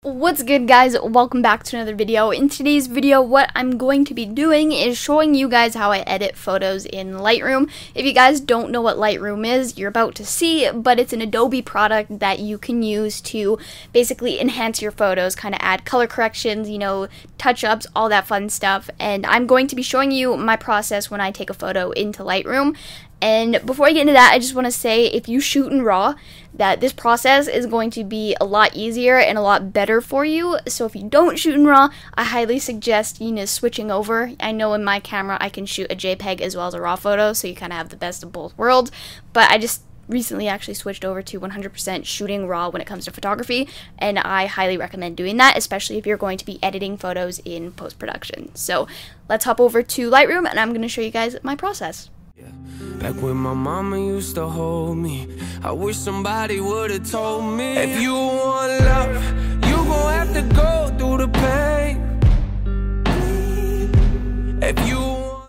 What's good, guys? Welcome back to another video. In today's video, what I'm going to be doing is showing you guys how I edit photos in Lightroom. If you guys don't know what Lightroom is, you're about to see, but it's an Adobe product that you can use to basically enhance your photos, kind of add color corrections, touch-ups, all that fun stuff. And I'm going to be showing you my process when I take a photo into Lightroom. And before I get into that, I just want to say, if you shoot in RAW, that this process is going to be a lot easier and a lot better for you. So if you don't shoot in RAW, I highly suggest switching over. I know in my camera I can shoot a JPEG as well as a RAW photo, so you kind of have the best of both worlds. But I just recently actually switched over to 100% shooting RAW when it comes to photography, and I highly recommend doing that, especially if you're going to be editing photos in post-production. So let's hop over to Lightroom, and I'm going to show you guys my process. Back when my mama used to hold me, I wish somebody would have told me, if you want love, you gon' have to go through the pain.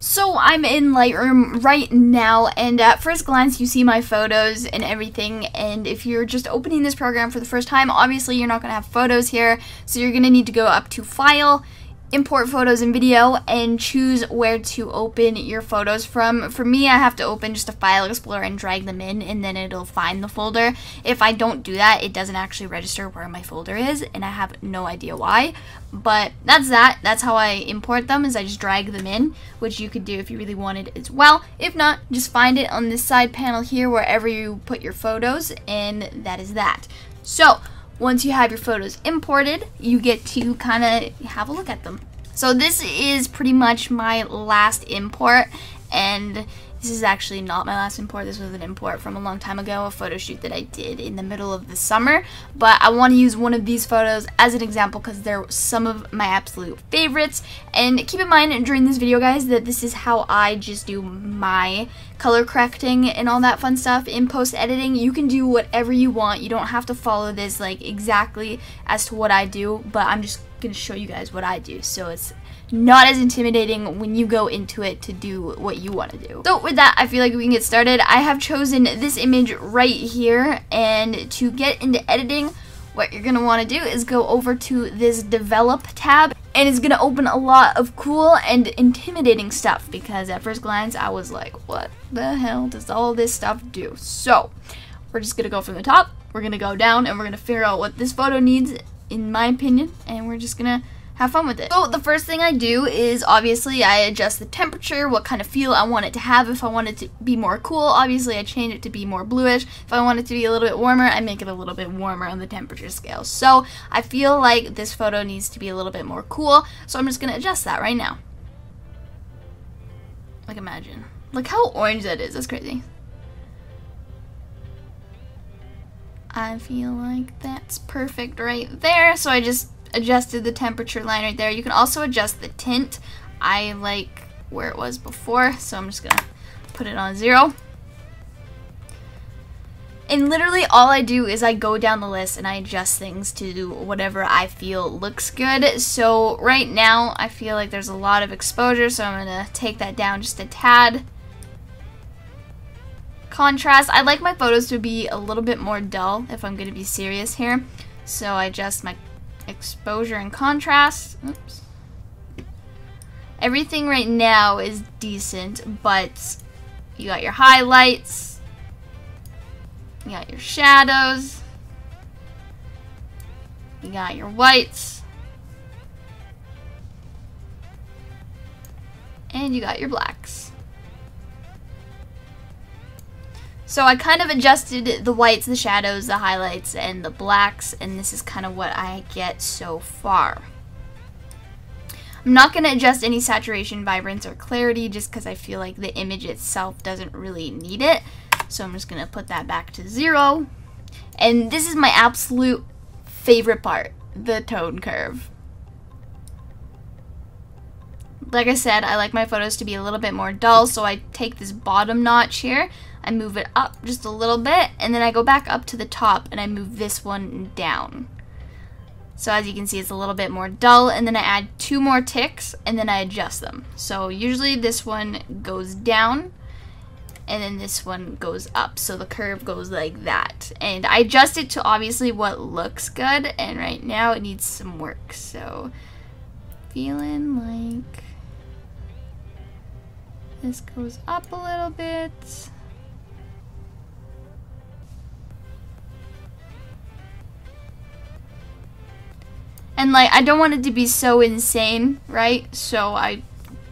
So I'm in Lightroom right now, and at first glance you see my photos and everything, and if you're just opening this program for the first time, obviously you're not going to have photos here, so you're going to need to go up to File, Import Photos and Video, and choose where to open your photos from. For me, I have to open just a file explorer and drag them in, and then it'll find the folder. If I don't do that, it doesn't actually register where my folder is, and I have no idea why. But that's that. That's how I import them, is I just drag them in, which you could do if you really wanted as well. If not, just find it on this side panel here wherever you put your photos, and that is that. So once you have your photos imported, you get to kind of have a look at them. So this is pretty much my last import, and this is actually not my last import. This was an import from a long time ago, a photo shoot that I did in the middle of the summer. But I want to use one of these photos as an example because they're some of my absolute favorites. And keep in mind during this video, guys, that this is how I just do my color correcting and all that fun stuff in post editing. You can do whatever you want. You don't have to follow this like exactly as to what I do, but I'm just going to show you guys what I do, so it's not as intimidating when you go into it to do what you want to do. So with that, I feel like we can get started. I have chosen this image right here, and to get into editing, what you're going to want to do is go over to this Develop tab, and it's going to open a lot of cool and intimidating stuff, because at first glance I was like, what the hell does all this stuff do? So we're just going to go from the top, we're going to go down, and we're going to figure out what this photo needs, in my opinion, and we're just going to have fun with it. So the first thing I do is obviously I adjust the temperature, what kind of feel I want it to have. If I want it to be more cool, obviously I change it to be more bluish. If I want it to be a little bit warmer, I make it a little bit warmer on the temperature scale. So I feel like this photo needs to be a little bit more cool, so I'm just going to adjust that right now. Like, imagine. Look how orange that is. That's crazy. I feel like that's perfect right there. So I just adjusted the temperature line right there. You can also adjust the tint. I like where it was before, so I'm just gonna put it on 0. And literally all I do is I go down the list and I adjust things to whatever I feel looks good. So right now I feel like there's a lot of exposure, so I'm gonna take that down just a tad. Contrast, I like my photos to be a little bit more dull if I'm gonna be serious here. So I adjust my exposure and contrast. Oops. Everything right now is decent, but you got your highlights, you got your shadows, you got your whites, and you got your blacks. So I kind of adjusted the whites, the shadows, the highlights, and the blacks, and this is kind of what I get so far. I'm not going to adjust any saturation, vibrance, or clarity just because I feel like the image itself doesn't really need it. So I'm just going to put that back to 0. And this is my absolute favorite part, the tone curve. Like I said, I like my photos to be a little bit more dull, so I take this bottom notch here, I move it up just a little bit, and then I go back up to the top and I move this one down. So as you can see, it's a little bit more dull, and then I add 2 more ticks and then I adjust them. So usually this one goes down and then this one goes up, so the curve goes like that. And I adjust it to obviously what looks good, and right now it needs some work. So feeling like this goes up a little bit. And like, I don't want it to be so insane, right? So I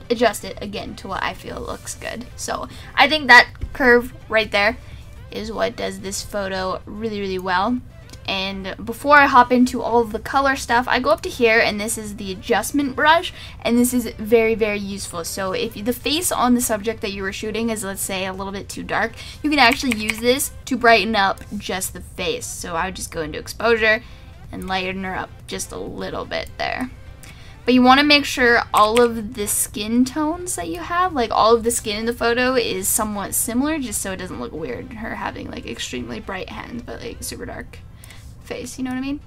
adjust it again to what I feel looks good. So I think that curve right there is what does this photo really, really well. And before I hop into all of the color stuff, I go up to here, and this is the adjustment brush, and this is very, very useful. So if the face on the subject that you were shooting is, let's say, a little bit too dark, you can actually use this to brighten up just the face. So I would just go into exposure and lighten her up just a little bit there. But you want to make sure all of the skin tones that you have, like all of the skin in the photo, is somewhat similar, just so it doesn't look weird, her having like extremely bright hands but like super dark face, you know what I mean?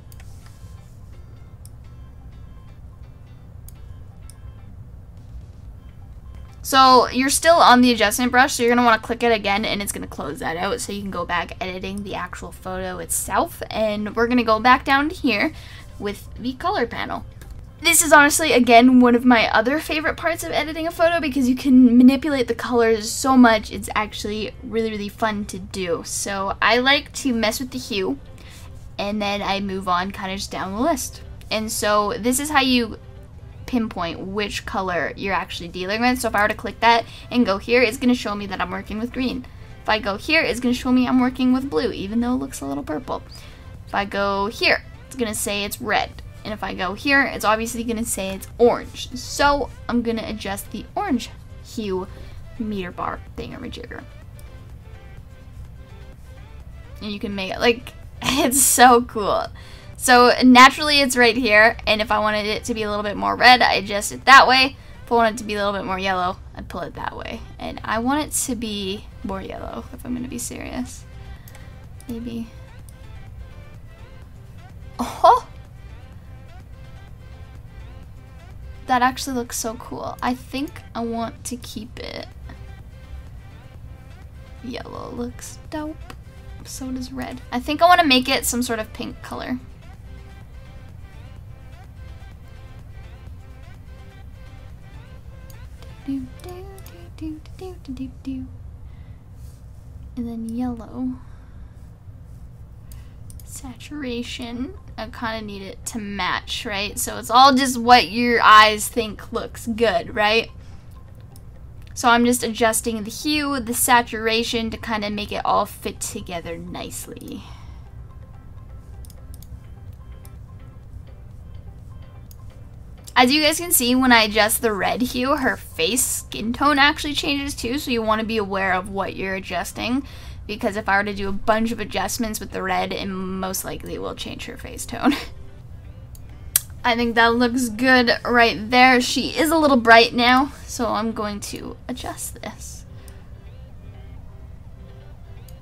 So you're still on the adjustment brush, so you're going to want to click it again, and it's going to close that out so you can go back editing the actual photo itself. And we're going to go back down to here with the color panel. This is honestly, again, one of my other favorite parts of editing a photo, because you can manipulate the colors so much. It's actually really, really fun to do. So I like to mess with the hue, and then I move on kind of just down the list. And so this is how you pinpoint which color you're actually dealing with. So if I were to click that and go here, it's going to show me that I'm working with green. If I go here, it's going to show me I'm working with blue, even though it looks a little purple. If I go here, it's going to say it's red. And if I go here, it's obviously going to say it's orange. So I'm going to adjust the orange hue meter bar thingamajigger. And you can make it like, it's so cool. So naturally it's right here, and if I wanted it to be a little bit more red, I adjust it that way. If I want it to be a little bit more yellow, I pull it that way. And I want it to be more yellow, if I'm going to be serious. Maybe. Oh! That actually looks so cool. I think I want to keep it. Yellow looks dope. So does red. I think I want to make it some sort of pink color. And then yellow. Saturation. I kind of need it to match, right? So it's all just what your eyes think looks good, right? So I'm just adjusting the hue, the saturation to kind of make it all fit together nicely. As you guys can see, when I adjust the red hue, her face skin tone actually changes too, so you want to be aware of what you're adjusting, because if I were to do a bunch of adjustments with the red, it most likely will change her face tone. I think that looks good right there. She is a little bright now, so I'm going to adjust this.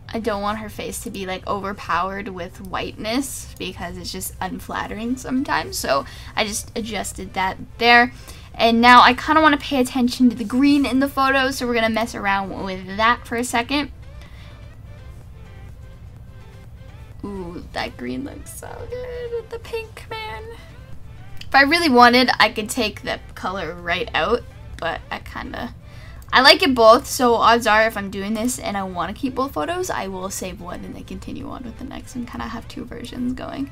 I don't want her face to be like overpowered with whiteness because it's just unflattering sometimes, so I just adjusted that there. And now I kind of want to pay attention to the green in the photo, so we're going to mess around with that for a second. Ooh, that green looks so good with the pink, man. If I really wanted, I could take the color right out, but I like it both, so odds are if I'm doing this and I want to keep both photos, I will save one and then continue on with the next and kind of have two versions going.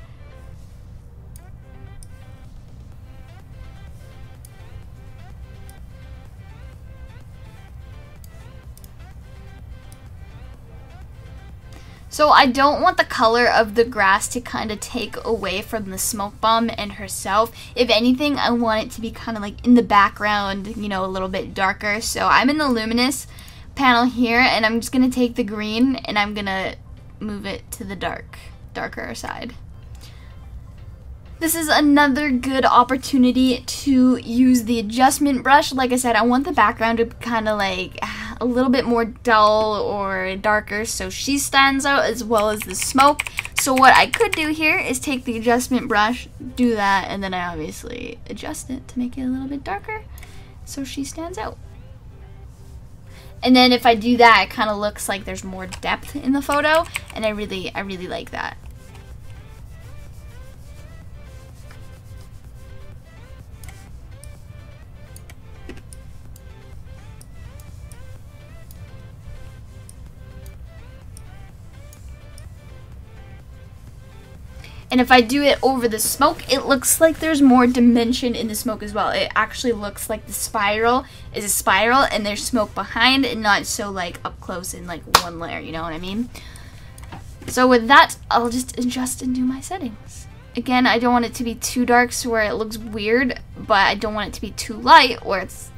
So I don't want the color of the grass to kind of take away from the smoke bomb and herself. If anything, I want it to be kind of like in the background, you know, a little bit darker. So I'm in the luminous panel here, and I'm just going to take the green and I'm going to move it to the darker side. This is another good opportunity to use the adjustment brush. Like I said, I want the background to kind of like a little bit more dull or darker so she stands out as well as the smoke. So what I could do here is take the adjustment brush, do that, and then I obviously adjust it to make it a little bit darker so she stands out. And then if I do that, it kind of looks like there's more depth in the photo, and I really like that. And if I do it over the smoke, it looks like there's more dimension in the smoke as well. It actually looks like the spiral is a spiral and there's smoke behind and not so like up close in like one layer, you know what I mean? So with that, I'll just adjust and do my settings. Again, I don't want it to be too dark so where it looks weird, but I don't want it to be too light where it's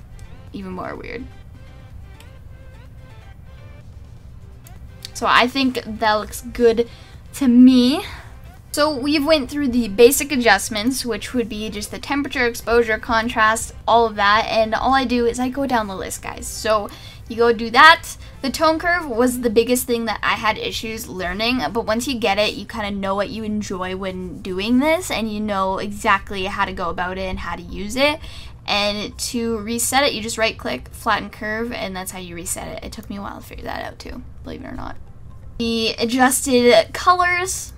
even more weird. So I think that looks good to me. So we've went through the basic adjustments, which would be just the temperature, exposure, contrast, all of that, and all I do is I go down the list, guys. So you go do that. The tone curve was the biggest thing that I had issues learning, but once you get it, you kind of know what you enjoy when doing this, and you know exactly how to go about it and how to use it. And to reset it, you just right click, flatten curve, and that's how you reset it. It took me a while to figure that out too, believe it or not. The adjusted colors,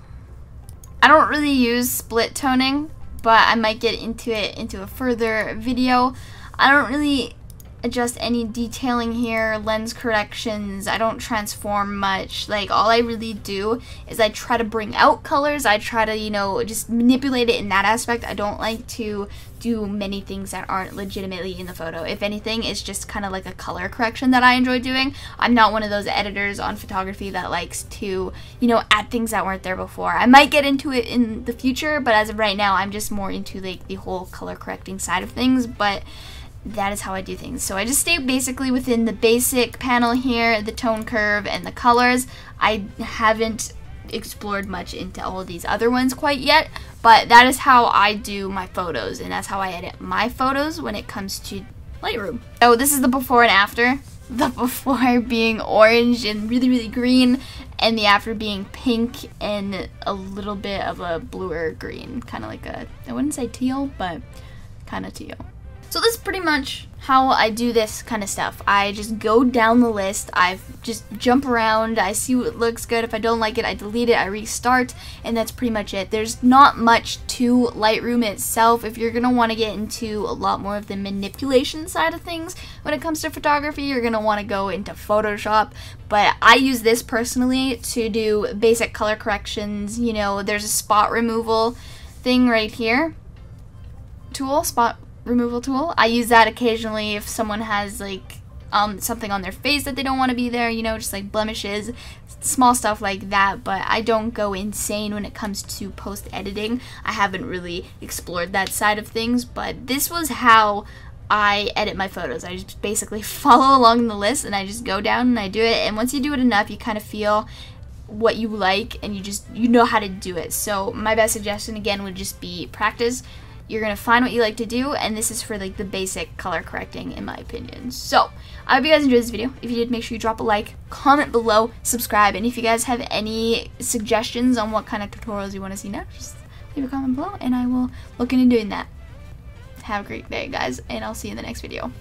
I don't really use split toning, but I might get into it into a further video. I don't really adjust any detailing here, lens corrections. I don't transform much. Like, all I really do is I try to bring out colors. I try to, you know, just manipulate it in that aspect. I don't like to do many things that aren't legitimately in the photo. If anything, it's just kind of like a color correction that I enjoy doing. I'm not one of those editors on photography that likes to, you know, add things that weren't there before. I might get into it in the future, but as of right now, I'm just more into like the whole color correcting side of things. But that is how I do things. So I just stay basically within the basic panel here, the tone curve, and the colors. I haven't explored much into all of these other ones quite yet, but that is how I do my photos, and that's how I edit my photos when it comes to Lightroom. So this is the before and after. The before being orange and really green, and the after being pink and a little bit of a bluer green, kind of like a, I wouldn't say teal, but kind of teal. So this is pretty much how I do this kind of stuff. I just go down the list, I just jump around, I see what looks good. If I don't like it, I delete it, I restart, and that's pretty much it. There's not much to Lightroom itself. If you're going to want to get into a lot more of the manipulation side of things when it comes to photography, you're going to want to go into Photoshop. But I use this personally to do basic color corrections. You know, there's a spot removal thing right here. Spot removal tool. I use that occasionally if someone has like something on their face that they don't want to be there, you know, just like blemishes, small stuff like that. But I don't go insane when it comes to post editing. I haven't really explored that side of things, but this was how I edit my photos. I just basically follow along the list and I just go down and I do it, and once you do it enough, you kind of feel what you like and you know how to do it. So my best suggestion again would just be practice. You're going to find what you like to do, and this is for like the basic color correcting in my opinion. So, I hope you guys enjoyed this video. If you did, make sure you drop a like, comment below, subscribe, and if you guys have any suggestions on what kind of tutorials you want to see next, just leave a comment below, and I will look into doing that. Have a great day, guys, and I'll see you in the next video.